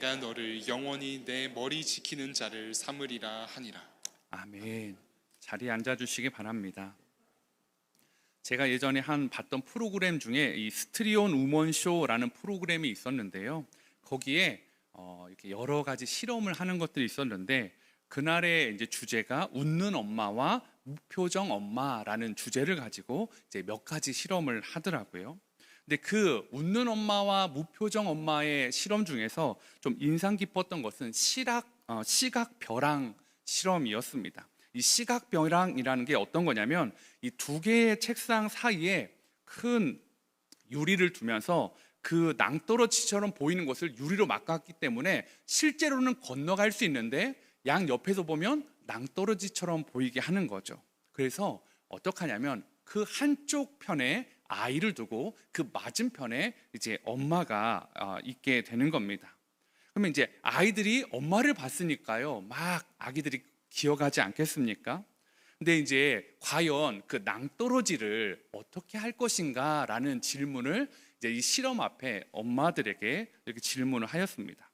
내가 너를 영원히 내 머리 지키는 자를 삼으리라 하니라. 아멘. 자리에 앉아주시기 바랍니다. 제가 예전에 봤던 프로그램 중에 이 스트리온 우먼 쇼라는 프로그램이 있었는데요. 거기에 이렇게 여러 가지 실험을 하는 것들이 있었는데, 그날의 이제 주제가 웃는 엄마와 무표정 엄마라는 주제를 가지고 이제 몇 가지 실험을 하더라고요. 근데 그 웃는 엄마와 무표정 엄마의 실험 중에서 좀 인상 깊었던 것은 시각 벼랑 실험이었습니다. 이 시각 벼랑이라는 게 어떤 거냐면, 이 두 개의 책상 사이에 큰 유리를 두면서 그 낭떠러지처럼 보이는 것을 유리로 막았기 때문에 실제로는 건너갈 수 있는데 양 옆에서 보면 낭떠러지처럼 보이게 하는 거죠. 그래서 어떻게 하냐면, 그 한쪽 편에 아이를 두고 그 맞은편에 이제 엄마가 있게 되는 겁니다. 그러면 이제 아이들이 엄마를 봤으니까요, 막 아기들이 기어가지 않겠습니까? 근데 이제 과연 그 낭떠러지를 어떻게 할 것인가 라는 질문을 이제 이 실험 앞에 엄마들에게 이렇게 질문을 하였습니다.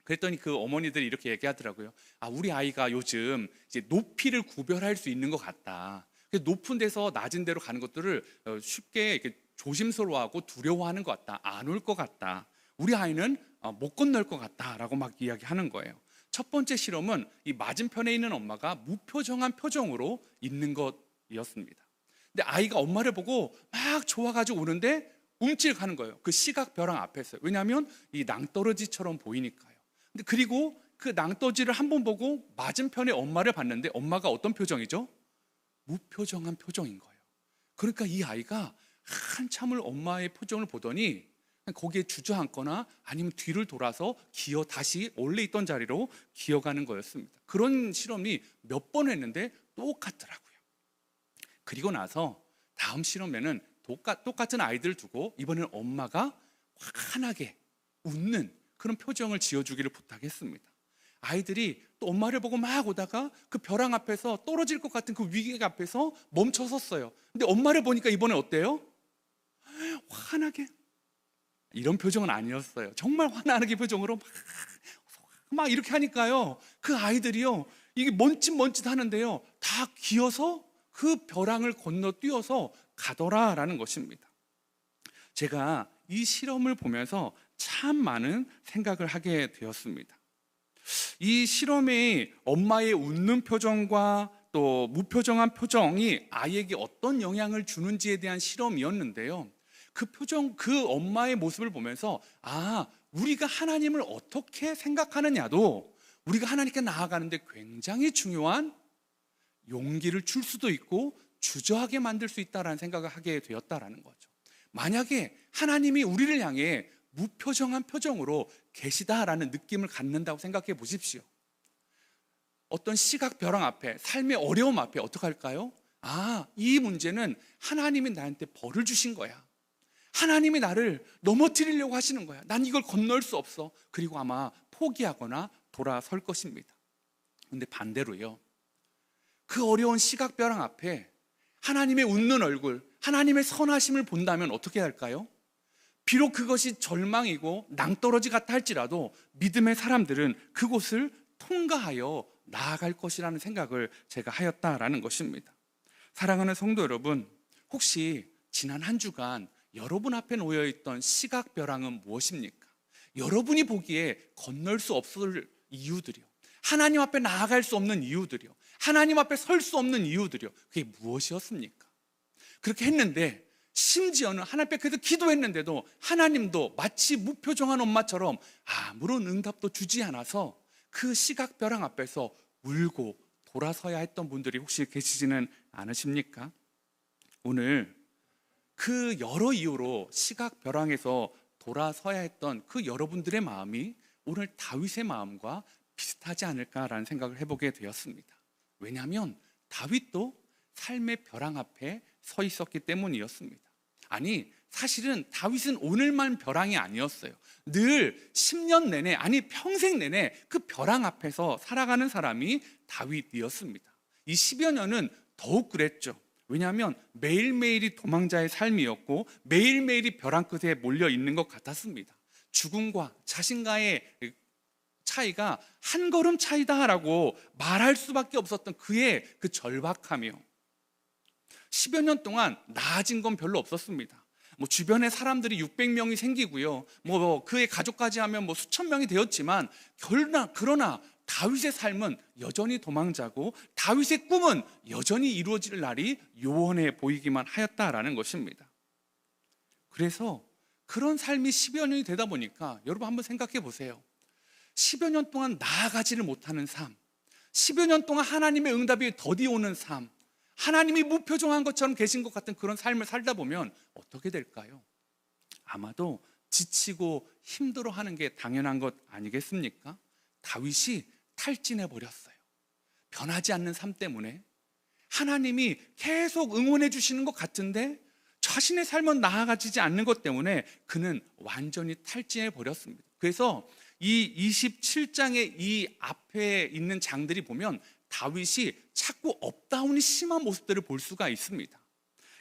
그랬더니 그 어머니들이 이렇게 얘기하더라고요. 우리 아이가 요즘 이제 높이를 구별할 수 있는 것 같다. 높은 데서 낮은 데로 가는 것들을 쉽게 이렇게 조심스러워하고 두려워하는 것 같다. 안 올 것 같다. 우리 아이는 못 건널 것 같다라고 막 이야기하는 거예요. 첫 번째 실험은 이 맞은편에 있는 엄마가 무표정한 표정으로 있는 것이었습니다. 근데 아이가 엄마를 보고 막 좋아가지고 오는데 움찔 가는 거예요. 그 시각 벼랑 앞에서. 왜냐하면 이 낭떠러지처럼 보이니까요. 근데 그리고 그 낭떠러지를 한번 보고 맞은편에 엄마를 봤는데 엄마가 어떤 표정이죠? 무표정한 표정인 거예요. 그러니까 이 아이가 한참을 엄마의 표정을 보더니 거기에 주저앉거나 아니면 뒤를 돌아서 다시 원래 있던 자리로 기어가는 거였습니다. 그런 실험이 몇 번 했는데 똑같더라고요. 그리고 나서 다음 실험에는 똑같은 아이들을 두고 이번에는 엄마가 환하게 웃는 그런 표정을 지어주기를 부탁했습니다. 아이들이 또 엄마를 보고 막 오다가 그 벼랑 앞에서 떨어질 것 같은 그 위기 앞에서 멈춰 섰어요. 근데 엄마를 보니까 이번에 어때요? 환하게, 이런 표정은 아니었어요. 정말 환하게 표정으로 막 이렇게 하니까요, 그 아이들이요, 이게 먼짓 하는데요, 다 기어서 그 벼랑을 건너뛰어서 가더라라는 것입니다. 제가 이 실험을 보면서 참 많은 생각을 하게 되었습니다. 이 실험의 엄마의 웃는 표정과 또 무표정한 표정이 아이에게 어떤 영향을 주는지에 대한 실험이었는데요, 그 엄마의 모습을 보면서 우리가 하나님을 어떻게 생각하느냐도 우리가 하나님께 나아가는데 굉장히 중요한 용기를 줄 수도 있고 주저하게 만들 수 있다라는 생각을 하게 되었다라는 거죠. 만약에 하나님이 우리를 향해 무표정한 표정으로 계시다라는 느낌을 갖는다고 생각해 보십시오. 어떤 시각 벼랑 앞에, 삶의 어려움 앞에 어떻게 할까요? 이 문제는 하나님이 나한테 벌을 주신 거야. 하나님이 나를 넘어뜨리려고 하시는 거야. 난 이걸 건널 수 없어. 그리고 아마 포기하거나 돌아설 것입니다. 근데 반대로요, 그 어려운 시각벼랑 앞에 하나님의 웃는 얼굴, 하나님의 선하심을 본다면 어떻게 할까요? 비록 그것이 절망이고 낭떠러지 같아 할지라도 믿음의 사람들은 그곳을 통과하여 나아갈 것이라는 생각을 제가 하였다라는 것입니다. 사랑하는 성도 여러분, 혹시 지난 한 주간 여러분 앞에 놓여있던 시각벼랑은 무엇입니까? 여러분이 보기에 건널 수 없을 이유들이요, 하나님 앞에 나아갈 수 없는 이유들이요, 하나님 앞에 설 수 없는 이유들이요, 그게 무엇이었습니까? 그렇게 했는데, 심지어는 하나님 앞에 그래서 기도했는데도 하나님도 마치 무표정한 엄마처럼 아무런 응답도 주지 않아서 그 시각벼랑 앞에서 울고 돌아서야 했던 분들이 혹시 계시지는 않으십니까? 오늘 그 여러 이유로 시각벼랑에서 돌아서야 했던 그 여러분들의 마음이 오늘 다윗의 마음과 비슷하지 않을까라는 생각을 해보게 되었습니다. 왜냐하면 다윗도 삶의 벼랑 앞에 서 있었기 때문이었습니다. 사실은 다윗은 오늘만 벼랑이 아니었어요. 늘 10년 내내, 평생 내내 그 벼랑 앞에서 살아가는 사람이 다윗이었습니다. 이 10여 년은 더욱 그랬죠. 왜냐하면 매일매일이 도망자의 삶이었고 매일매일이 벼랑 끝에 몰려 있는 것 같았습니다. 죽음과 자신과의 차이가 한 걸음 차이다라고 말할 수밖에 없었던 그의 그 절박함이요. 10여 년 동안 나아진 건 별로 없었습니다. 주변에 사람들이 600명이 생기고요. 그의 가족까지 하면 수천 명이 되었지만 그러나 다윗의 삶은 여전히 도망자고 다윗의 꿈은 여전히 이루어질 날이 요원해 보이기만 하였다라는 것입니다. 그래서 그런 삶이 10여 년이 되다 보니까 여러분 한번 생각해 보세요. 10여 년 동안 나아가지를 못하는 삶, 10여 년 동안 하나님의 응답이 더디 오는 삶, 하나님이 무표정한 것처럼 계신 것 같은 그런 삶을 살다 보면 어떻게 될까요? 아마도 지치고 힘들어하는 게 당연한 것 아니겠습니까? 다윗이 탈진해 버렸어요. 변하지 않는 삶 때문에 하나님이 계속 응원해 주시는 것 같은데 자신의 삶은 나아가지지 않는 것 때문에 그는 완전히 탈진해 버렸습니다. 그래서 이 27장의 이 앞에 있는 장들이 보면 다윗이 자꾸 업다운이 심한 모습들을 볼 수가 있습니다.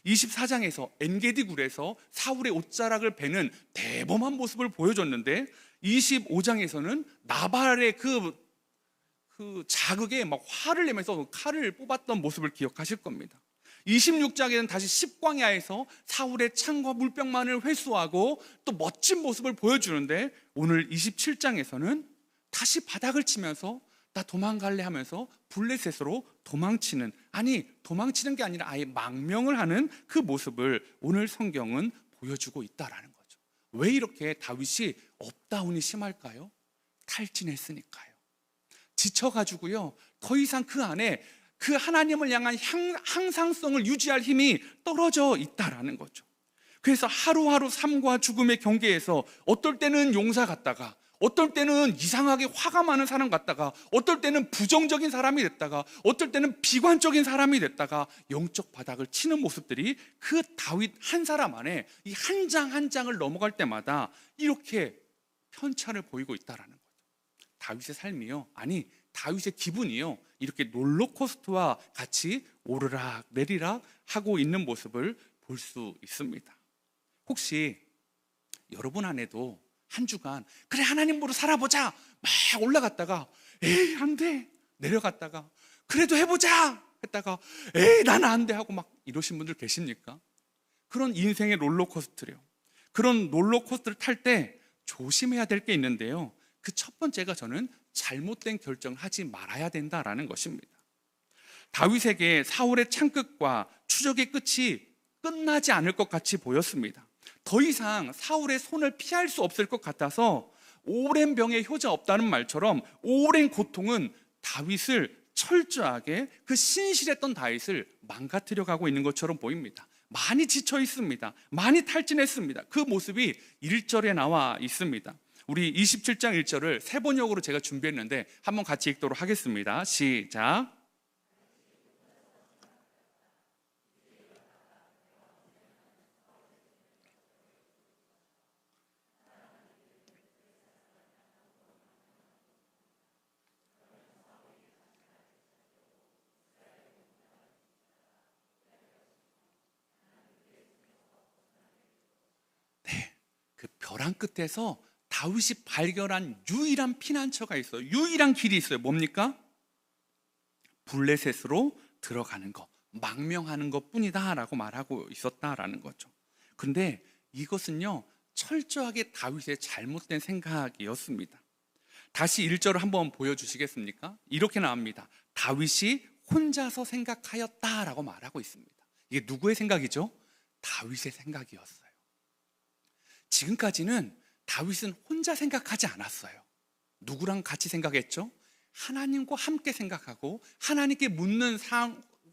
24장에서 엔게디 굴에서 사울의 옷자락을 베는 대범한 모습을 보여줬는데 25장에서는 나발의 그 자극에 막 화를 내면서 칼을 뽑았던 모습을 기억하실 겁니다. 26장에는 다시 십광야에서 사울의 창과 물병만을 회수하고 또 멋진 모습을 보여주는데 오늘 27장에서는 다시 바닥을 치면서 나 도망갈래 하면서 블레셋으로 도망치는 게 아니라 아예 망명을 하는 그 모습을 오늘 성경은 보여주고 있다라는 거죠. 왜 이렇게 다윗이 업다운이 심할까요? 탈진했으니까요. 지쳐가지고요 더 이상 그 안에 그 하나님을 향한 항상성을 유지할 힘이 떨어져 있다라는 거죠. 그래서 하루하루 삶과 죽음의 경계에서 어떨 때는 용사 같다가 어떨 때는 이상하게 화가 많은 사람 같다가 어떨 때는 부정적인 사람이 됐다가 어떨 때는 비관적인 사람이 됐다가 영적 바닥을 치는 모습들이 그 다윗 한 사람 안에 이 한 장 한 장을 넘어갈 때마다 이렇게 편차를 보이고 있다라는 거죠. 다윗의 삶이요, 다윗의 기분이요, 이렇게 롤러코스터와 같이 오르락 내리락 하고 있는 모습을 볼 수 있습니다. 혹시 여러분 안에도 한 주간 그래 하나님으로 살아보자 막 올라갔다가 에이 안 돼 내려갔다가 그래도 해보자 했다가 에이 나는 안 돼 하고 막 이러신 분들 계십니까? 그런 인생의 롤러코스터요. 그런 롤러코스터를 탈 때 조심해야 될 게 있는데요, 그 첫 번째가 저는 잘못된 결정을 하지 말아야 된다라는 것입니다. 다윗에게 사울의 창끝과 추적의 끝이 끝나지 않을 것 같이 보였습니다. 더 이상 사울의 손을 피할 수 없을 것 같아서 오랜 병에 효자 없다는 말처럼 오랜 고통은 다윗을 철저하게 그 신실했던 다윗을 망가뜨려 가고 있는 것처럼 보입니다. 많이 지쳐 있습니다. 많이 탈진했습니다. 그 모습이 1절에 나와 있습니다. 우리 27장 1절을 세 번역으로 제가 준비했는데 한번 같이 읽도록 하겠습니다. 시작. 그 벼랑 끝에서 다윗이 발견한 유일한 피난처가 있어요. 유일한 길이 있어요. 뭡니까? 블레셋으로 들어가는 것, 망명하는 것뿐이다 라고 말하고 있었다라는 거죠. 그런데 이것은요 철저하게 다윗의 잘못된 생각이었습니다. 다시 1절을 한번 보여주시겠습니까? 이렇게 나옵니다. 다윗이 혼자서 생각하였다라고 말하고 있습니다. 이게 누구의 생각이죠? 다윗의 생각이었어요. 지금까지는 다윗은 혼자 생각하지 않았어요. 누구랑 같이 생각했죠? 하나님과 함께 생각하고 하나님께 묻는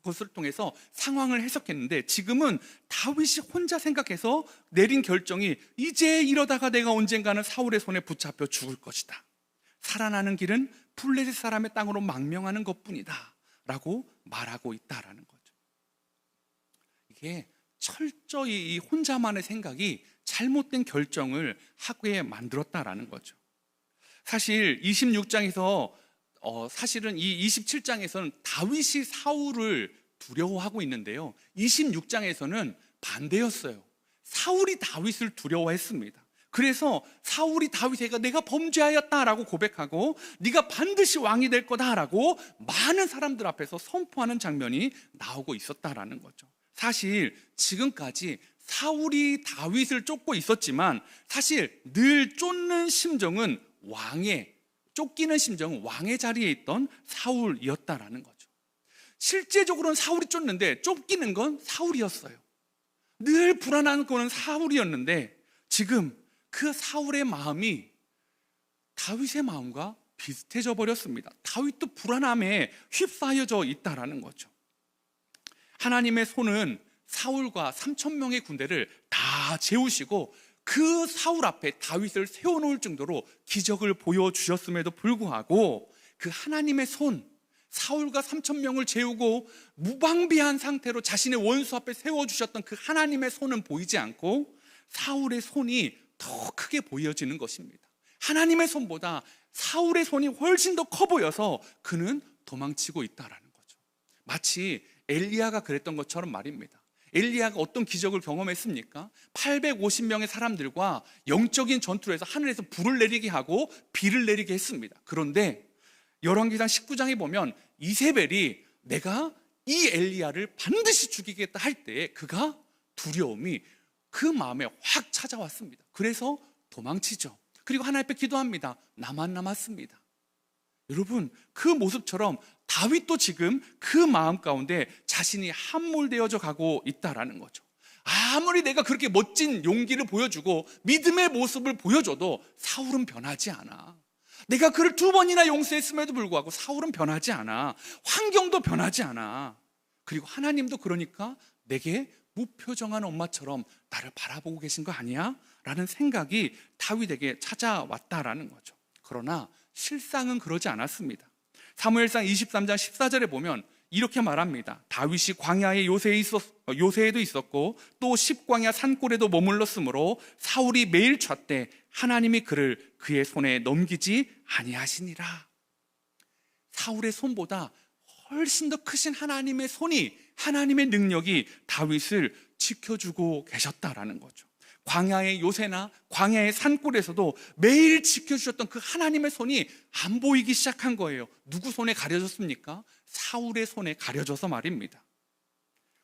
것을 통해서 상황을 해석했는데 지금은 다윗이 혼자 생각해서 내린 결정이 이제 이러다가 내가 언젠가는 사울의 손에 붙잡혀 죽을 것이다. 살아나는 길은 블레셋 사람의 땅으로 망명하는 것뿐이다 라고 말하고 있다라는 거죠. 이게 철저히 이 혼자만의 생각이 잘못된 결정을 하게 만들었다라는 거죠. 사실 26장에서 사실은 이 27장에서는 다윗이 사울을 두려워하고 있는데요, 26장에서는 반대였어요. 사울이 다윗을 두려워했습니다. 그래서 사울이 다윗에게 내가 범죄하였다라고 고백하고 네가 반드시 왕이 될 거다라고 많은 사람들 앞에서 선포하는 장면이 나오고 있었다라는 거죠. 사실 지금까지 사울이 다윗을 쫓고 있었지만 사실 늘 쫓는 심정은 쫓기는 심정은 왕의 자리에 있던 사울이었다라는 거죠. 실제적으로는 사울이 쫓는데 쫓기는 건 사울이었어요. 늘 불안한 거는 사울이었는데 지금 그 사울의 마음이 다윗의 마음과 비슷해져 버렸습니다. 다윗도 불안함에 휩싸여져 있다라는 거죠. 하나님의 손은 사울과 3,000명의 군대를 다 재우시고 그 사울 앞에 다윗을 세워놓을 정도로 기적을 보여주셨음에도 불구하고 그 하나님의 손, 사울과 3,000명을 재우고 무방비한 상태로 자신의 원수 앞에 세워주셨던 그 하나님의 손은 보이지 않고 사울의 손이 더 크게 보여지는 것입니다. 하나님의 손보다 사울의 손이 훨씬 더 커 보여서 그는 도망치고 있다라는 거죠. 마치 엘리야가 그랬던 것처럼 말입니다. 엘리야가 어떤 기적을 경험했습니까? 850명의 사람들과 영적인 전투에서 하늘에서 불을 내리게 하고 비를 내리게 했습니다. 그런데 열왕기상 19장에 보면 이세벨이 내가 이 엘리야를 반드시 죽이겠다 할 때에 그가 두려움이 그 마음에 확 찾아왔습니다. 그래서 도망치죠. 그리고 하나님 앞에 기도합니다. 나만 남았습니다. 여러분, 그 모습처럼 다윗도 지금 그 마음 가운데 자신이 함몰되어져 가고 있다라는 거죠. 아무리 내가 그렇게 멋진 용기를 보여주고 믿음의 모습을 보여줘도 사울은 변하지 않아. 내가 그를 2번이나 용서했음에도 불구하고 사울은 변하지 않아. 환경도 변하지 않아. 그리고 하나님도 그러니까 내게 무표정한 엄마처럼 나를 바라보고 계신 거 아니야? 라는 생각이 다윗에게 찾아왔다라는 거죠. 그러나 실상은 그러지 않았습니다. 사무엘상 23장 14절에 보면 이렇게 말합니다. 다윗이 광야의 요새에도 있었고 또 십광야 산골에도 머물렀으므로 사울이 매일 쳤되 하나님이 그를 그의 손에 넘기지 아니하시니라. 사울의 손보다 훨씬 더 크신 하나님의 손이, 하나님의 능력이 다윗을 지켜주고 계셨다라는 거죠. 광야의 요새나 광야의 산골에서도 매일 지켜주셨던 그 하나님의 손이 안 보이기 시작한 거예요. 누구 손에 가려졌습니까? 사울의 손에 가려져서 말입니다.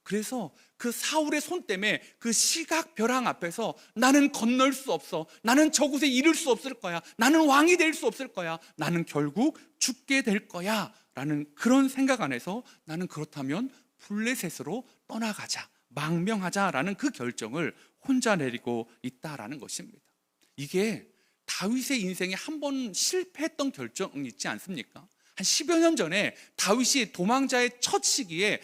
그래서 그 사울의 손 때문에 그 시각벼랑 앞에서 나는 건널 수 없어, 나는 저곳에 이를 수 없을 거야, 나는 왕이 될 수 없을 거야, 나는 결국 죽게 될 거야 라는 그런 생각 안에서 나는 그렇다면 블레셋으로 떠나가자, 망명하자라는 그 결정을 혼자 내리고 있다라는 것입니다. 이게 다윗의 인생에 한 번 실패했던 결정이 있지 않습니까? 한 10여 년 전에 다윗이 도망자의 첫 시기에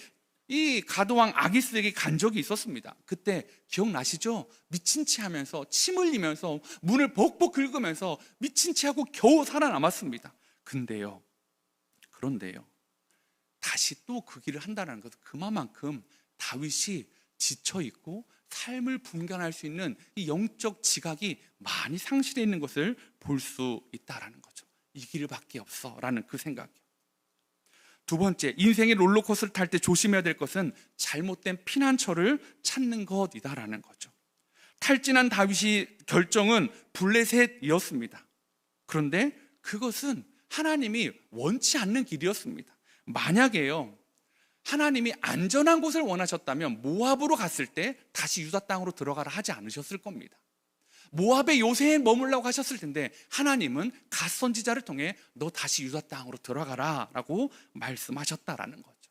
이 가드왕 아기스에게 간 적이 있었습니다. 그때 기억나시죠? 미친 체 하면서 침 흘리면서 문을 벅벅 긁으면서 미친 체 하고 겨우 살아남았습니다. 그런데요 다시 또 그 길을 한다는 것은 그만큼 다윗이 지쳐있고 삶을 분간할 수 있는 이 영적 지각이 많이 상실되어 있는 것을 볼 수 있다는 거죠. 이 길밖에 없어 라는 그 생각이요. 두 번째, 인생의 롤러코스터를 탈 때 조심해야 될 것은 잘못된 피난처를 찾는 것이다라는 거죠. 탈진한 다윗이 결정은 블레셋이었습니다. 그런데 그것은 하나님이 원치 않는 길이었습니다. 만약에요 하나님이 안전한 곳을 원하셨다면 모압으로 갔을 때 다시 유다 땅으로 들어가라 하지 않으셨을 겁니다. 모압의 요새에 머물라고 하셨을 텐데 하나님은 갓 선지자를 통해 너 다시 유다 땅으로 들어가라 라고 말씀하셨다라는 거죠.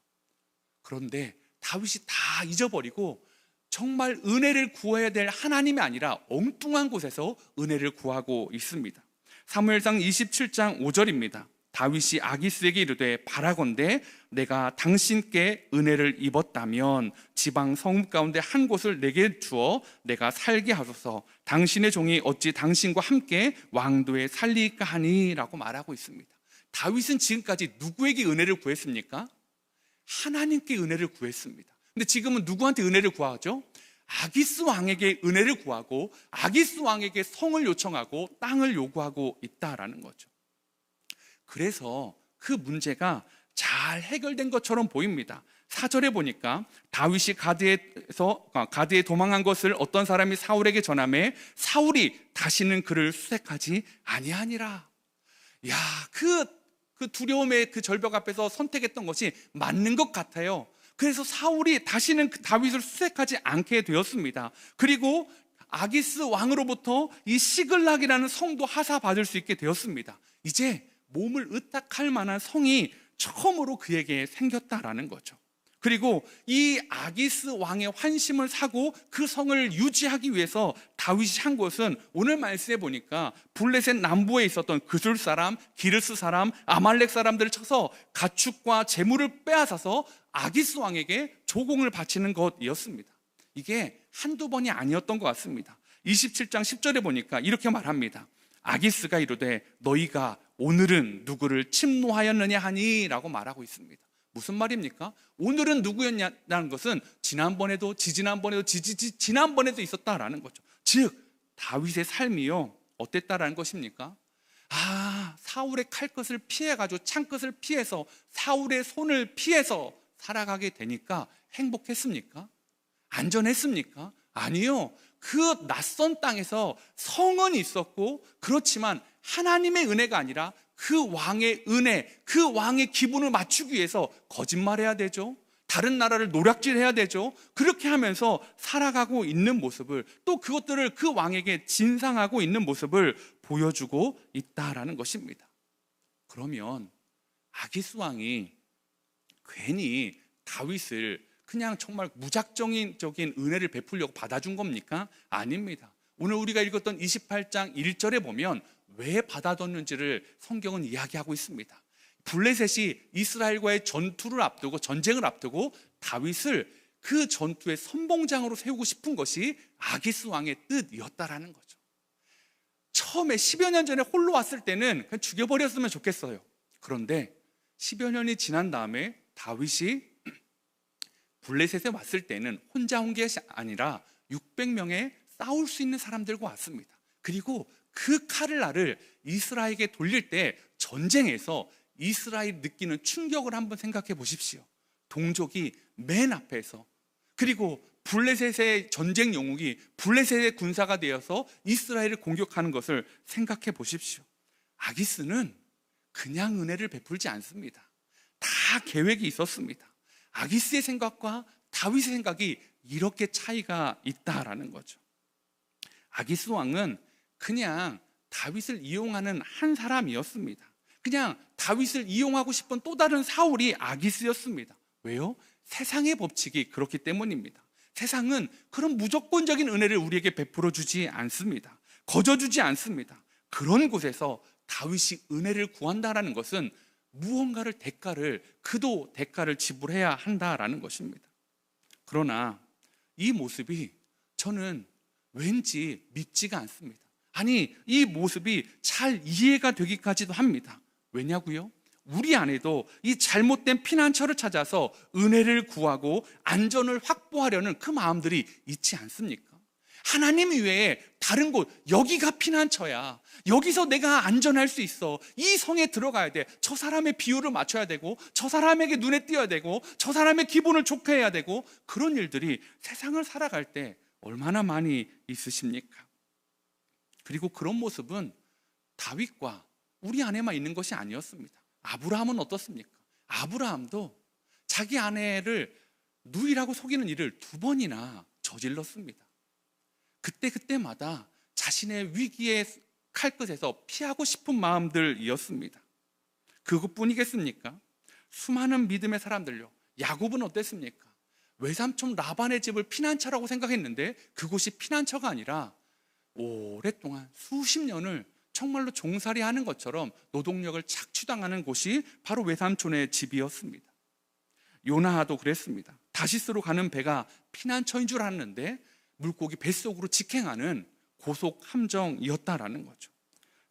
그런데 다윗이 다 잊어버리고 정말 은혜를 구해야 될 하나님이 아니라 엉뚱한 곳에서 은혜를 구하고 있습니다. 사무엘상 27장 5절입니다. 다윗이 아기스에게 이르되 바라건대 내가 당신께 은혜를 입었다면 지방 성읍 가운데 한 곳을 내게 주어 내가 살게 하소서. 당신의 종이 어찌 당신과 함께 왕도에 살리까 하니 라고 말하고 있습니다. 다윗은 지금까지 누구에게 은혜를 구했습니까? 하나님께 은혜를 구했습니다. 근데 지금은 누구한테 은혜를 구하죠? 아기스 왕에게 은혜를 구하고 아기스 왕에게 성을 요청하고 땅을 요구하고 있다라는 거죠. 그래서 그 문제가 잘 해결된 것처럼 보입니다. 4절에 보니까 다윗이 가드에 도망한 것을 어떤 사람이 사울에게 전하매 사울이 다시는 그를 수색하지 아니하니라. 야, 그 두려움의 그 절벽 앞에서 선택했던 것이 맞는 것 같아요. 그래서 사울이 다시는 다윗을 수색하지 않게 되었습니다. 그리고 아기스 왕으로부터 이 시글락이라는 성도 하사받을 수 있게 되었습니다. 이제 몸을 의탁할 만한 성이 처음으로 그에게 생겼다라는 거죠. 그리고 이 아기스 왕의 환심을 사고 그 성을 유지하기 위해서 다윗이 한 것은 오늘 말씀에 보니까 블레셋 남부에 있었던 그술 사람, 기르스 사람, 아말렉 사람들을 쳐서 가축과 재물을 빼앗아서 아기스 왕에게 조공을 바치는 것이었습니다. 이게 한두 번이 아니었던 것 같습니다. 27장 10절에 보니까 이렇게 말합니다. 아기스가 이르되 너희가 오늘은 누구를 침노하였느냐 하니 라고 말하고 있습니다. 무슨 말입니까? 오늘은 누구였냐는 것은 지난번에도 지지난번에도 지난번에도 있었다라는 거죠. 즉 다윗의 삶이요 어땠다라는 것입니까? 사울의 칼끝을 피해가지고 창끝을 피해서 사울의 손을 피해서 살아가게 되니까 행복했습니까? 안전했습니까? 아니요. 그 낯선 땅에서 성은 있었고 그렇지만 하나님의 은혜가 아니라 그 왕의 은혜, 그 왕의 기분을 맞추기 위해서 거짓말해야 되죠. 다른 나라를 노략질해야 되죠. 그렇게 하면서 살아가고 있는 모습을, 또 그것들을 그 왕에게 진상하고 있는 모습을 보여주고 있다라는 것입니다. 그러면 아기스 왕이 괜히 다윗을 그냥 정말 무작정인 은혜를 베풀려고 받아준 겁니까? 아닙니다. 오늘 우리가 읽었던 28장 1절에 보면 왜 받아뒀는지를 성경은 이야기하고 있습니다. 블레셋이 이스라엘과의 전쟁을 앞두고 다윗을 그 전투의 선봉장으로 세우고 싶은 것이 아기스 왕의 뜻이었다라는 거죠. 처음에 10여 년 전에 홀로 왔을 때는 그냥 죽여버렸으면 좋겠어요. 그런데 10여 년이 지난 다음에 다윗이 블레셋에 왔을 때는 혼자 온 것이 아니라 600명의 싸울 수 있는 사람들과 왔습니다. 그리고 그 카를라를 이스라엘에게 돌릴 때 전쟁에서 이스라엘이 느끼는 충격을 한번 생각해 보십시오. 동족이 맨 앞에서, 그리고 블레셋의 전쟁 영웅이 블레셋의 군사가 되어서 이스라엘을 공격하는 것을 생각해 보십시오. 아기스는 그냥 은혜를 베풀지 않습니다. 다 계획이 있었습니다. 아기스의 생각과 다윗의 생각이 이렇게 차이가 있다라는 거죠. 아기스 왕은 그냥 다윗을 이용하는 한 사람이었습니다. 그냥 다윗을 이용하고 싶은 또 다른 사울이 아기스였습니다. 왜요? 세상의 법칙이 그렇기 때문입니다. 세상은 그런 무조건적인 은혜를 우리에게 베풀어 주지 않습니다. 거저주지 않습니다. 그런 곳에서 다윗이 은혜를 구한다라는 것은 무언가를 그도 대가를 지불해야 한다라는 것입니다. 그러나 이 모습이 저는 왠지 믿지가 않습니다. 아니, 이 모습이 잘 이해가 되기까지도 합니다. 왜냐고요? 우리 안에도 이 잘못된 피난처를 찾아서 은혜를 구하고 안전을 확보하려는 그 마음들이 있지 않습니까? 하나님 외에 다른 곳, 여기가 피난처야. 여기서 내가 안전할 수 있어. 이 성에 들어가야 돼. 저 사람의 비율을 맞춰야 되고, 저 사람에게 눈에 띄어야 되고, 저 사람의 기분을 좋게 해야 되고, 그런 일들이 세상을 살아갈 때 얼마나 많이 있으십니까? 그리고 그런 모습은 다윗과 우리 안에만 있는 것이 아니었습니다. 아브라함은 어떻습니까? 아브라함도 자기 아내를 누이라고 속이는 일을 2번이나 저질렀습니다. 그때마다 자신의 위기의 칼끝에서 피하고 싶은 마음들이었습니다. 그것뿐이겠습니까? 수많은 믿음의 사람들요. 야곱은 어땠습니까? 외삼촌 라반의 집을 피난처라고 생각했는데 그곳이 피난처가 아니라 오랫동안 수십 년을 정말로 종살이하는 것처럼 노동력을 착취당하는 곳이 바로 외삼촌의 집이었습니다. 요나도 그랬습니다. 다시스로 가는 배가 피난처인 줄 알았는데 물고기 뱃속으로 직행하는 고속 함정이었다라는 거죠.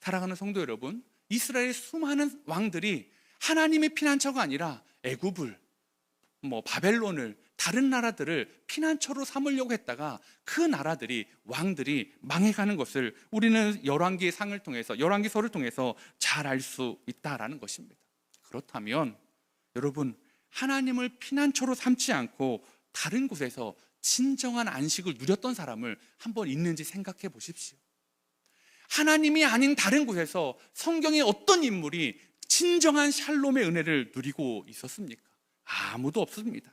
사랑하는 성도 여러분, 이스라엘의 수많은 왕들이 하나님의 피난처가 아니라 애굽을, 바벨론을, 다른 나라들을 피난처로 삼으려고 했다가 그 나라들이, 왕들이 망해가는 것을 우리는 열왕기서를 통해서 잘 알 수 있다라는 것입니다. 그렇다면 여러분, 하나님을 피난처로 삼지 않고 다른 곳에서 진정한 안식을 누렸던 사람을 한번 있는지 생각해 보십시오. 하나님이 아닌 다른 곳에서 성경의 어떤 인물이 진정한 샬롬의 은혜를 누리고 있었습니까? 아무도 없습니다.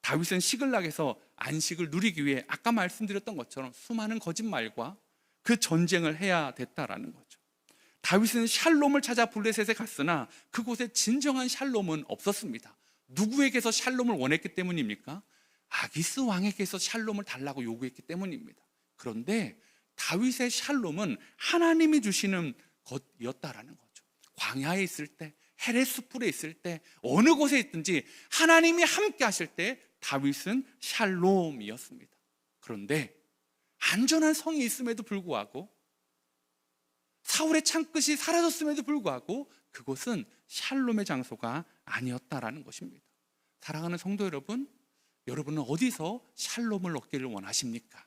다윗은 시글락에서 안식을 누리기 위해 아까 말씀드렸던 것처럼 수많은 거짓말과 그 전쟁을 해야 됐다라는 거죠. 다윗은 샬롬을 찾아 블레셋에 갔으나 그곳에 진정한 샬롬은 없었습니다. 누구에게서 샬롬을 원했기 때문입니까? 아기스 왕에게서 샬롬을 달라고 요구했기 때문입니다. 그런데 다윗의 샬롬은 하나님이 주시는 것이었다라는 거죠. 광야에 있을 때, 헤레스풀에 있을 때, 어느 곳에 있든지 하나님이 함께 하실 때 다윗은 샬롬이었습니다. 그런데 안전한 성이 있음에도 불구하고, 사울의 창끝이 사라졌음에도 불구하고 그곳은 샬롬의 장소가 아니었다라는 것입니다. 사랑하는 성도 여러분, 여러분은 어디서 샬롬을 얻기를 원하십니까?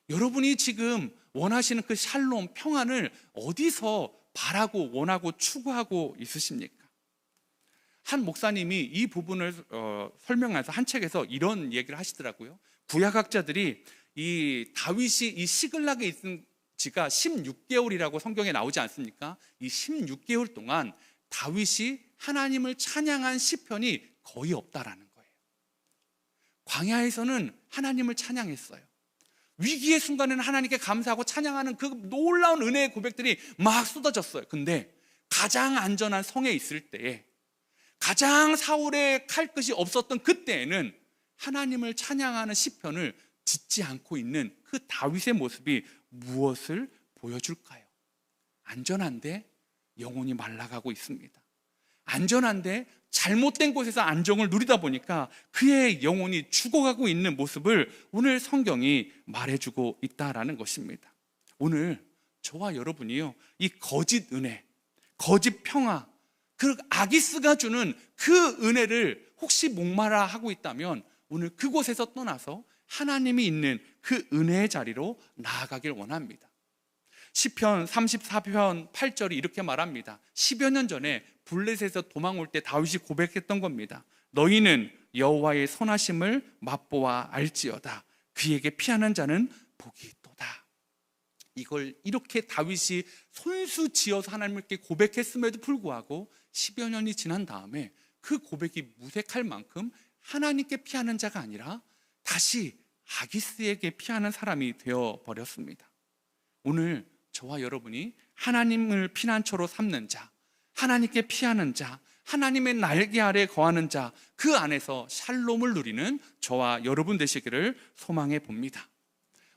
여러분이 지금 원하시는 그 샬롬, 평안을 어디서 바라고 원하고 추구하고 있으십니까? 한 목사님이 이 부분을 설명해서 한 책에서 이런 얘기를 하시더라고요. 구약학자들이 이 다윗이 이 시글락에 있은 지가 16개월이라고 성경에 나오지 않습니까? 이 16개월 동안 다윗이 하나님을 찬양한 시편이 거의 없다라는 거예요. 광야에서는 하나님을 찬양했어요. 위기의 순간에는 하나님께 감사하고 찬양하는 그 놀라운 은혜의 고백들이 막 쏟아졌어요. 근데 가장 안전한 성에 있을 때에, 가장 사울의 칼끝이 없었던 그때에는 하나님을 찬양하는 시편을 짓지 않고 있는 그 다윗의 모습이 무엇을 보여줄까요? 안전한데 영혼이 말라가고 있습니다. 안전한데 잘못된 곳에서 안정을 누리다 보니까 그의 영혼이 죽어가고 있는 모습을 오늘 성경이 말해주고 있다라는 것입니다. 오늘 저와 여러분이요, 이 거짓 은혜, 거짓 평화, 그 아기스가 주는 그 은혜를 혹시 목마라 하고 있다면 오늘 그곳에서 떠나서 하나님이 있는 그 은혜의 자리로 나아가길 원합니다. 시편 34편 8절이 이렇게 말합니다. 10여 년 전에 블레셋에서 도망 올 때 다윗이 고백했던 겁니다. 너희는 여호와의 선하심을 맛보아 알지어다. 그에게 피하는 자는 복이 있도다. 이걸 이렇게 다윗이 손수 지어서 하나님께 고백했음에도 불구하고 10여 년이 지난 다음에 그 고백이 무색할 만큼 하나님께 피하는 자가 아니라 다시 아기스에게 피하는 사람이 되어버렸습니다. 오늘 저와 여러분이 하나님을 피난처로 삼는 자, 하나님께 피하는 자, 하나님의 날개 아래 거하는 자, 그 안에서 샬롬을 누리는 저와 여러분 되시기를 소망해 봅니다.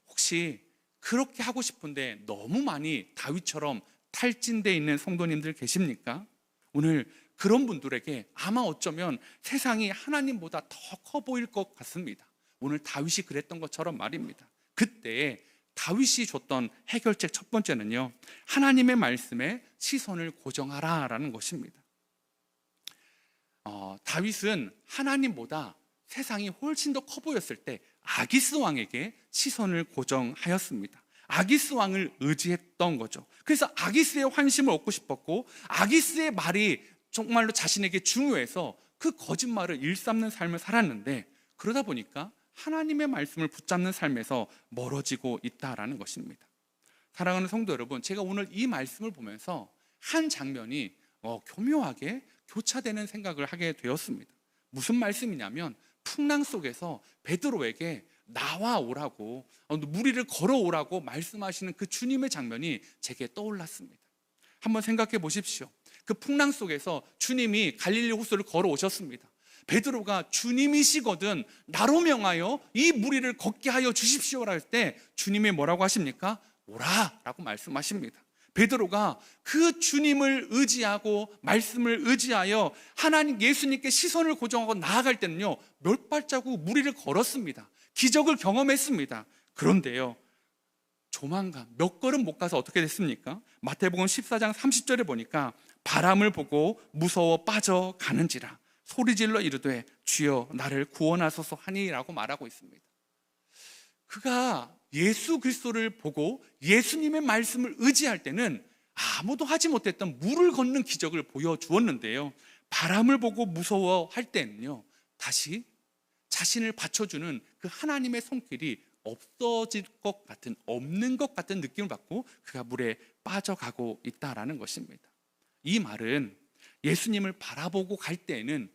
혹시 그렇게 하고 싶은데 너무 많이 다윗처럼 탈진되어 있는 성도님들 계십니까? 오늘 그런 분들에게 아마 어쩌면 세상이 하나님보다 더 커 보일 것 같습니다. 오늘 다윗이 그랬던 것처럼 말입니다. 그때 다윗이 줬던 해결책 첫 번째는요, 하나님의 말씀에 시선을 고정하라라는 것입니다. 다윗은 하나님보다 세상이 훨씬 더 커 보였을 때 아기스 왕에게 시선을 고정하였습니다. 아기스 왕을 의지했던 거죠. 그래서 아기스의 환심을 얻고 싶었고, 아기스의 말이 정말로 자신에게 중요해서 그 거짓말을 일삼는 삶을 살았는데, 그러다 보니까 하나님의 말씀을 붙잡는 삶에서 멀어지고 있다라는 것입니다. 사랑하는 성도 여러분, 제가 오늘 이 말씀을 보면서 한 장면이 교묘하게 교차되는 생각을 하게 되었습니다. 무슨 말씀이냐면, 풍랑 속에서 베드로에게 나와 오라고, 물 위를 걸어오라고 말씀하시는 그 주님의 장면이 제게 떠올랐습니다. 한번 생각해 보십시오. 그 풍랑 속에서 주님이 갈릴리 호수를 걸어오셨습니다. 베드로가 주님이시거든 나로 명하여 이 물 위를 걷게 하여 주십시오라 할 때 주님이 뭐라고 하십니까? 오라라고 말씀하십니다. 베드로가 그 주님을 의지하고 말씀을 의지하여 하나님 예수님께 시선을 고정하고 나아갈 때는요, 몇 발자국 물 위를 걸었습니다. 기적을 경험했습니다. 그런데요, 조만간 몇 걸음 못 가서 어떻게 됐습니까? 마태복음 14장 30절에 보니까 바람을 보고 무서워 빠져가는지라 소리질러 이르되 주여 나를 구원하소서 하니라고 말하고 있습니다. 그가 예수 그리스도를 보고 예수님의 말씀을 의지할 때는 아무도 하지 못했던 물을 걷는 기적을 보여주었는데요, 바람을 보고 무서워할 때는요, 다시 자신을 받쳐주는 그 하나님의 손길이 없어질 것 같은, 없는 것 같은 느낌을 받고 그가 물에 빠져가고 있다라는 것입니다. 이 말은 예수님을 바라보고 갈 때에는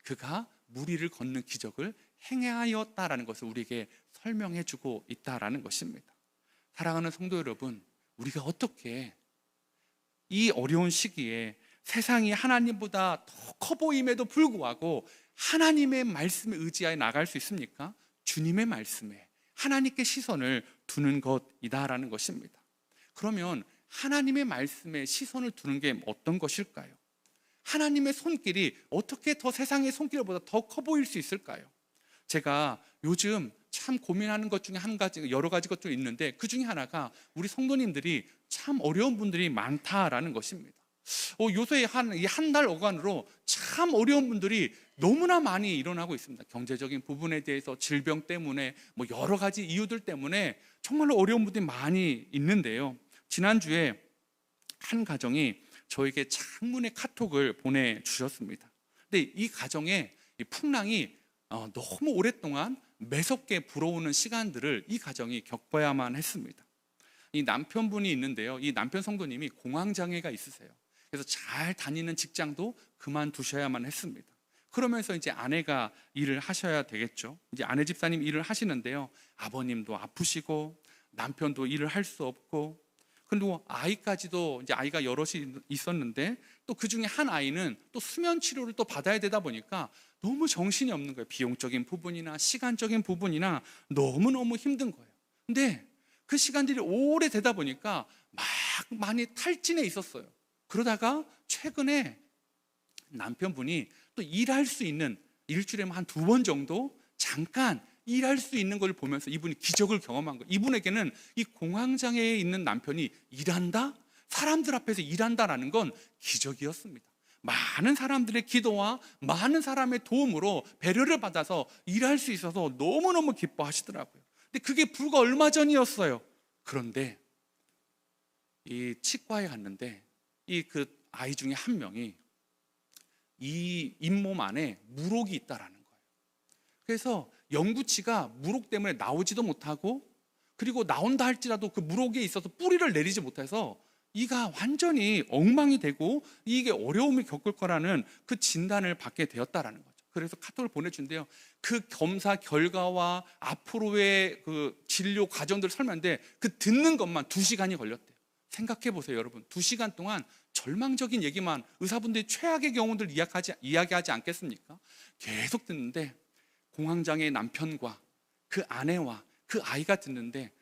그가 물 위를 걷는 기적을 행하였다라는 것을 우리에게 설명해 주고 있다라는 것입니다. 사랑하는 성도 여러분, 우리가 어떻게 이 어려운 시기에 세상이 하나님보다 더 커 보임에도 불구하고 하나님의 말씀에 의지하여 나갈 수 있습니까? 주님의 말씀에 하나님께 시선을 두는 것이다라는 것입니다. 그러면 하나님의 말씀에 시선을 두는 게 어떤 것일까요? 하나님의 손길이 어떻게 더 세상의 손길보다 더 커 보일 수 있을까요? 제가 요즘 참 고민하는 것 중에 한 가지, 여러 가지 것 좀 있는데 그 중에 하나가 우리 성도님들이 참 어려운 분들이 많다라는 것입니다. 요새 한 달 어간으로 참 어려운 분들이 너무나 많이 일어나고 있습니다. 경제적인 부분에 대해서, 질병 때문에, 뭐 여러 가지 이유들 때문에 정말로 어려운 분들이 많이 있는데요. 지난주에 한 가정이 저에게 장문의 카톡을 보내주셨습니다. 근데 이 가정의 이 풍랑이 너무 오랫동안 매섭게 불어오는 시간들을 이 가정이 겪어야만 했습니다. 이 남편분이 있는데요, 이 남편 성도님이 공황장애가 있으세요. 그래서 잘 다니는 직장도 그만두셔야만 했습니다. 그러면서 이제 아내가 일을 하셔야 되겠죠. 이제 아내 집사님 일을 하시는데요, 아버님도 아프시고 남편도 일을 할 수 없고, 그리고 아이까지도, 이제 아이가 여럿이 있었는데 또 그 중에 한 아이는 또 수면 치료를 또 받아야 되다 보니까 너무 정신이 없는 거예요. 비용적인 부분이나 시간적인 부분이나 너무너무 힘든 거예요. 근데 그 시간들이 오래 되다 보니까 막 많이 탈진해 있었어요. 그러다가 최근에 남편분이 또 일할 수 있는, 일주일에 한 2번 정도 잠깐 일할 수 있는 걸 보면서 이분이 기적을 경험한 거예요. 이분에게는 이 공황장애에 있는 남편이 일한다? 사람들 앞에서 일한다라는 건 기적이었습니다. 많은 사람들의 기도와 많은 사람의 도움으로 배려를 받아서 일할 수 있어서 너무너무 기뻐하시더라고요. 근데 그게 불과 얼마 전이었어요. 그런데 이 치과에 갔는데 이 그 아이 중에 한 명이 이 잇몸 안에 물혹이 있다라는 거예요. 그래서 영구치가 물혹 때문에 나오지도 못하고, 그리고 나온다 할지라도 그 물혹에 있어서 뿌리를 내리지 못해서 이가 완전히 엉망이 되고 이게 어려움을 겪을 거라는 그 진단을 받게 되었다라는 거죠. 그래서 카톡을 보내준대요. 그 검사 결과와 앞으로의 그 진료 과정들을 설명하는데 그 듣는 것만 2시간이 걸렸대요. 생각해 보세요, 여러분. 2시간 동안 절망적인 얘기만, 의사분들이 최악의 경우들 이야기하지 않겠습니까? 계속 듣는데 공황장애 남편과 그 아내와 그 아이가 듣는데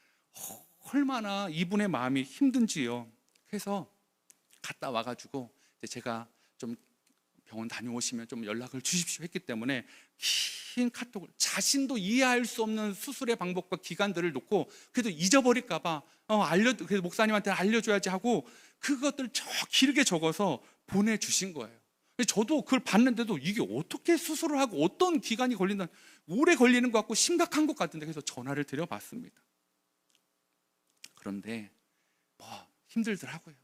얼마나 이분의 마음이 힘든지요. 그래서 갔다 와가지고 제가 좀 병원 다녀오시면 좀 연락을 주십시오 했기 때문에 긴 카톡을, 자신도 이해할 수 없는 수술의 방법과 기간들을 놓고 그래도 잊어버릴까봐 그래서 목사님한테 알려줘야지 하고 그것들 길게 적어서 보내주신 거예요. 저도 그걸 봤는데도 이게 어떻게 수술을 하고 어떤 기간이 걸린다, 오래 걸리는 것 같고 심각한 것 같은데, 그래서 전화를 드려봤습니다. 그런데 힘들더라고요.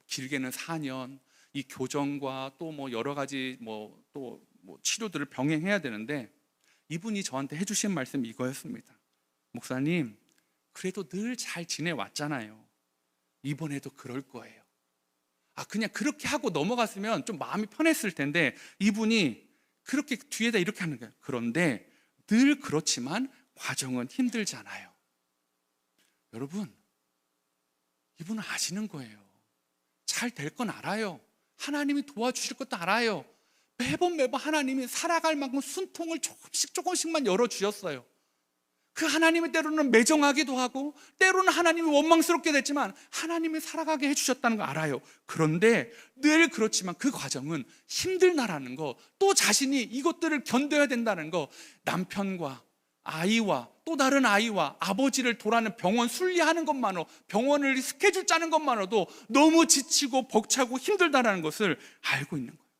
길게는 4년, 이 교정과 또 여러 가지 또 치료들을 병행해야 되는데, 이분이 저한테 해주신 말씀이 이거였습니다. 목사님, 그래도 늘 잘 지내왔잖아요. 이번에도 그럴 거예요. 그냥 그렇게 하고 넘어갔으면 좀 마음이 편했을 텐데, 이분이 그렇게 뒤에다 이렇게 하는 거예요. 그런데 늘 그렇지만 과정은 힘들잖아요. 여러분, 이분은 아시는 거예요. 잘 될 건 알아요. 하나님이 도와주실 것도 알아요. 매번 하나님이 살아갈 만큼 숨통을 조금씩만 열어주셨어요. 그 하나님의 때로는 매정하기도 하고 때로는 하나님이 원망스럽게 됐지만 하나님이 살아가게 해주셨다는 거 알아요. 그런데 늘 그렇지만 그 과정은 힘들다라는 거, 또 자신이 이것들을 견뎌야 된다는 거, 남편과 아이와 또 다른 아이와 아버지를 돌아는 병원 순리하는 것만으로, 병원을 스케줄 짜는 것만으로도 너무 지치고 벅차고 힘들다라는 것을 알고 있는 거예요.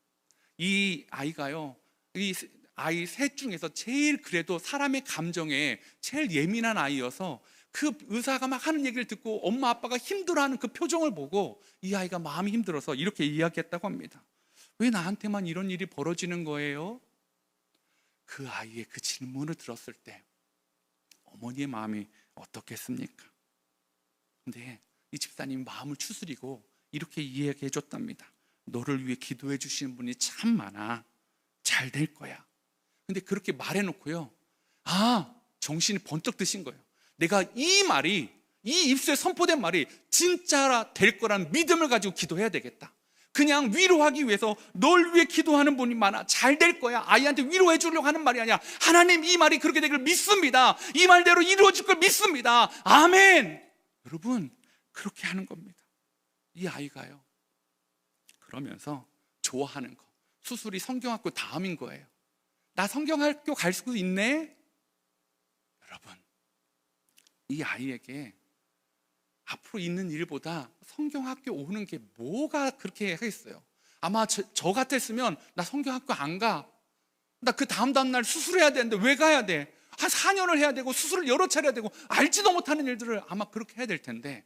이 아이가요, 이 아이 셋 중에서 제일 그래도 사람의 감정에 제일 예민한 아이여서 그 의사가 막 하는 얘기를 듣고 엄마 아빠가 힘들어하는 그 표정을 보고 이 아이가 마음이 힘들어서 이렇게 이야기했다고 합니다. 왜 나한테만 이런 일이 벌어지는 거예요? 그 아이의 그 질문을 들었을 때 어머니의 마음이 어떻겠습니까? 근데 이 집사님이 마음을 추스리고 이렇게 이야기해 줬답니다. 너를 위해 기도해 주시는 분이 참 많아. 잘 될 거야. 근데 그렇게 말해놓고요, 정신이 번쩍 드신 거예요. 내가 이 말이, 이 입술에 선포된 말이 진짜 될 거라는 믿음을 가지고 기도해야 되겠다. 그냥 위로하기 위해서 널 위해 기도하는 분이 많아. 잘 될 거야. 아이한테 위로해 주려고 하는 말이 아니야. 하나님, 이 말이 그렇게 되길 믿습니다. 이 말대로 이루어질 걸 믿습니다. 아멘. 여러분, 그렇게 하는 겁니다. 이 아이가요, 그러면서 좋아하는 거, 수술이 성경학교 다음인 거예요. 나 성경학교 갈 수 있네? 여러분, 이 아이에게 앞으로 있는 일보다 성경학교 오는 게 뭐가 그렇게 하겠어요? 아마 저 같았으면 나 성경학교 안 가. 나 그 다음 날 수술해야 되는데 왜 가야 돼? 한 4년을 해야 되고 수술을 여러 차례 해야 되고 알지도 못하는 일들을 아마 그렇게 해야 될 텐데,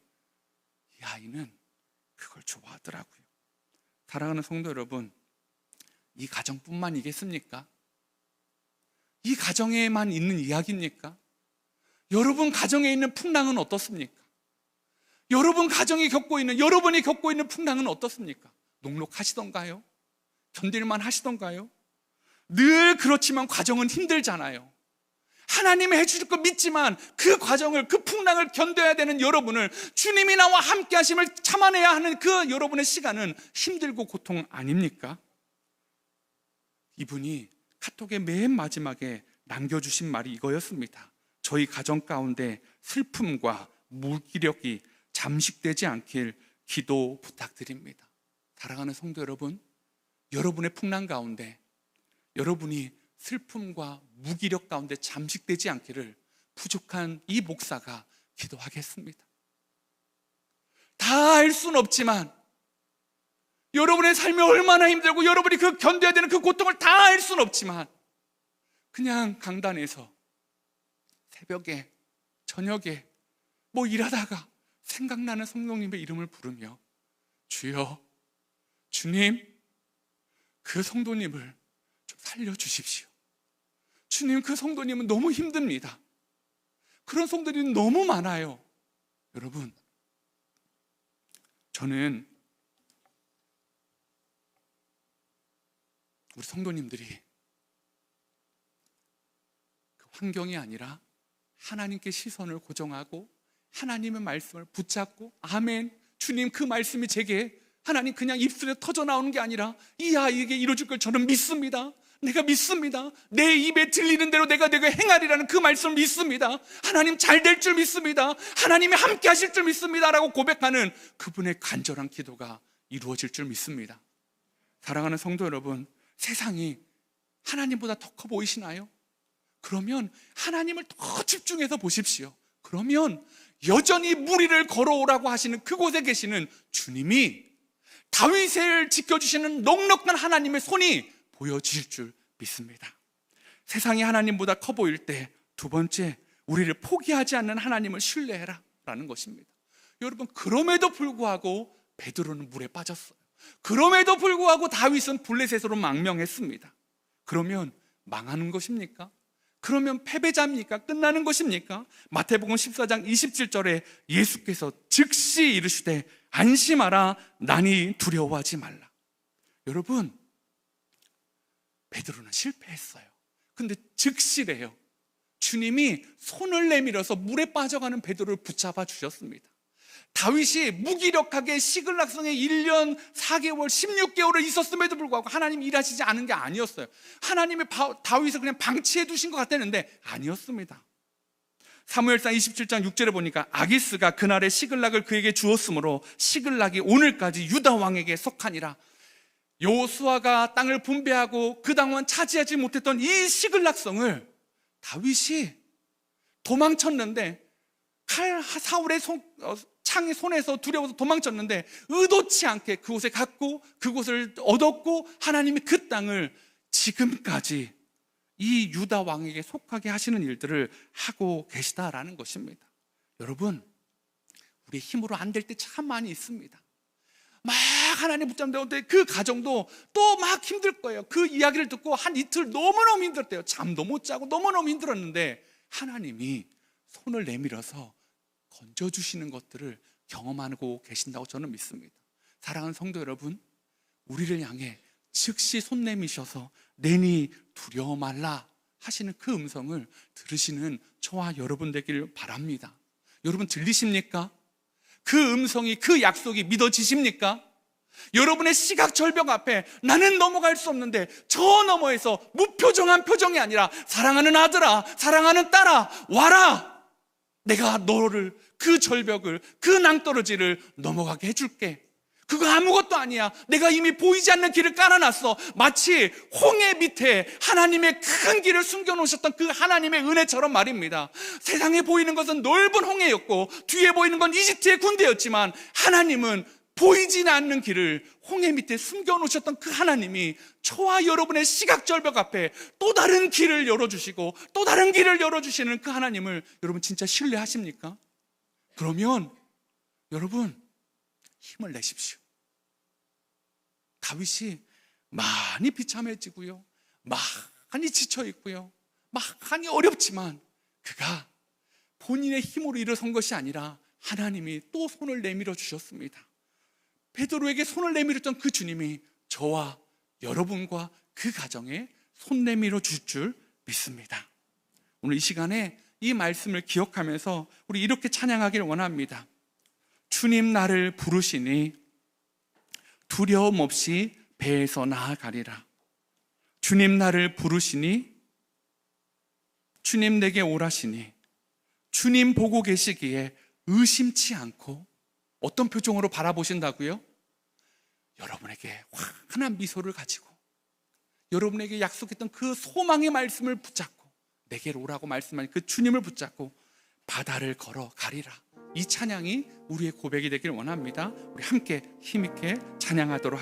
이 아이는 그걸 좋아하더라고요. 사랑하는 성도 여러분, 이 가정뿐만이겠습니까? 이 가정에만 있는 이야기입니까? 여러분 가정에 있는 풍랑은 어떻습니까? 여러분이 겪고 있는 풍랑은 어떻습니까? 녹록하시던가요? 견딜만 하시던가요? 늘 그렇지만 과정은 힘들잖아요. 하나님이 해주실 거 믿지만 그 과정을, 그 풍랑을 견뎌야 되는 여러분을, 주님이 나와 함께 하심을 참아내야 하는 그 여러분의 시간은 힘들고 고통 아닙니까? 이분이 카톡의 맨 마지막에 남겨주신 말이 이거였습니다. 저희 가정 가운데 슬픔과 무기력이 잠식되지 않길 기도 부탁드립니다. 사랑하는 성도 여러분, 여러분의 풍랑 가운데 여러분이 슬픔과 무기력 가운데 잠식되지 않기를 부족한 이 목사가 기도하겠습니다. 다 알 수는 없지만, 여러분의 삶이 얼마나 힘들고 여러분이 그 견뎌야 되는 그 고통을 다 알 수는 없지만, 그냥 강단에서 새벽에, 저녁에 일하다가 생각나는 성도님의 이름을 부르며, 주여, 주님, 그 성도님을 좀 살려주십시오. 주님, 그 성도님은 너무 힘듭니다. 그런 성도들이 너무 많아요. 여러분, 저는 우리 성도님들이 그 환경이 아니라 하나님께 시선을 고정하고 하나님의 말씀을 붙잡고, 아멘, 주님 그 말씀이 제게, 하나님 그냥 입술에 터져 나오는 게 아니라 이 아이에게 이루어질 걸 저는 믿습니다. 내가 믿습니다. 내 입에 들리는 대로 내가 행하리라는 그 말씀을 믿습니다. 하나님 잘 될 줄 믿습니다. 하나님이 함께 하실 줄 믿습니다 라고 고백하는 그분의 간절한 기도가 이루어질 줄 믿습니다. 사랑하는 성도 여러분, 세상이 하나님보다 더 커 보이시나요? 그러면 하나님을 더 집중해서 보십시오. 그러면 여전히 무리를 걸어오라고 하시는 그곳에 계시는 주님이, 다윗을 지켜주시는 넉넉한 하나님의 손이 보여주실 줄 믿습니다. 세상이 하나님보다 커 보일 때 두 번째, 우리를 포기하지 않는 하나님을 신뢰해라 라는 것입니다. 여러분, 그럼에도 불구하고 베드로는 물에 빠졌어요. 그럼에도 불구하고 다윗은 블레셋으로 망명했습니다. 그러면 망하는 것입니까? 그러면 패배자입니까? 끝나는 것입니까? 마태복음 14장 27절에 예수께서 즉시 이르시되 안심하라, 나니 두려워하지 말라. 여러분, 베드로는 실패했어요. 근데 즉시래요. 주님이 손을 내밀어서 물에 빠져가는 베드로를 붙잡아 주셨습니다. 다윗이 무기력하게 시글락성에 1년 4개월 16개월을 있었음에도 불구하고 하나님이 일하시지 않은 게 아니었어요. 하나님이 다윗을 그냥 방치해 두신 것 같았는데 아니었습니다. 사무엘상 27장 6절에 보니까 아기스가 그날의 시글락을 그에게 주었으므로 시글락이 오늘까지 유다 왕에게 속하니라. 여호수아가 땅을 분배하고 그 당원 차지하지 못했던 이 시글락성을 다윗이 도망쳤는데, 사울의 창이 손에서 두려워서 도망쳤는데 의도치 않게 그곳에 갔고 그곳을 얻었고, 하나님이 그 땅을 지금까지 이 유다 왕에게 속하게 하시는 일들을 하고 계시다라는 것입니다. 여러분, 우리 힘으로 안 될 때 참 많이 있습니다. 막 하나님 붙잡는데 그 가정도 또 막 힘들 거예요. 그 이야기를 듣고 한 이틀 너무너무 힘들대요. 잠도 못 자고 너무너무 힘들었는데 하나님이 손을 내밀어서 건져주시는 것들을 경험하고 계신다고 저는 믿습니다. 사랑하는 성도 여러분, 우리를 향해 즉시 손 내미셔서 내니 두려워 말라 하시는 그 음성을 들으시는 저와 여러분 되기를 바랍니다. 여러분 들리십니까? 그 음성이, 그 약속이 믿어지십니까? 여러분의 시각 절벽 앞에 나는 넘어갈 수 없는데 저 너머에서 무표정한 표정이 아니라 사랑하는 아들아, 사랑하는 딸아, 와라! 내가 너를, 그 절벽을, 그 낭떠러지를 넘어가게 해줄게. 그거 아무것도 아니야. 내가 이미 보이지 않는 길을 깔아놨어. 마치 홍해 밑에 하나님의 큰 길을 숨겨놓으셨던 그 하나님의 은혜처럼 말입니다. 세상에 보이는 것은 넓은 홍해였고 뒤에 보이는 건 이집트의 군대였지만 하나님은 보이지 않는 길을 홍해 밑에 숨겨놓으셨던 그 하나님이 저와 여러분의 시각절벽 앞에 또 다른 길을 열어주시고 또 다른 길을 열어주시는 그 하나님을 여러분 진짜 신뢰하십니까? 그러면 여러분 힘을 내십시오. 다윗이 많이 비참해지고요, 많이 지쳐있고요, 많이 어렵지만 그가 본인의 힘으로 일어선 것이 아니라 하나님이 또 손을 내밀어 주셨습니다. 베드로에게 손을 내밀었던 그 주님이 저와 여러분과 그 가정에 손 내밀어 줄 줄 믿습니다. 오늘 이 시간에 이 말씀을 기억하면서 우리 이렇게 찬양하길 원합니다. 주님 나를 부르시니 두려움 없이 배에서 나아가리라. 주님 나를 부르시니 주님 내게 오라시니 주님 보고 계시기에 의심치 않고 어떤 표정으로 바라보신다고요? 여러분에게 환한 미소를 가지고 여러분에게 약속했던 그 소망의 말씀을 붙잡고 내게로 오라고 말씀하신 그 주님을 붙잡고 바다를 걸어 가리라. 이 찬양이 우리의 고백이 되길 원합니다. 우리 함께 힘있게 찬양하도록 하겠습니다.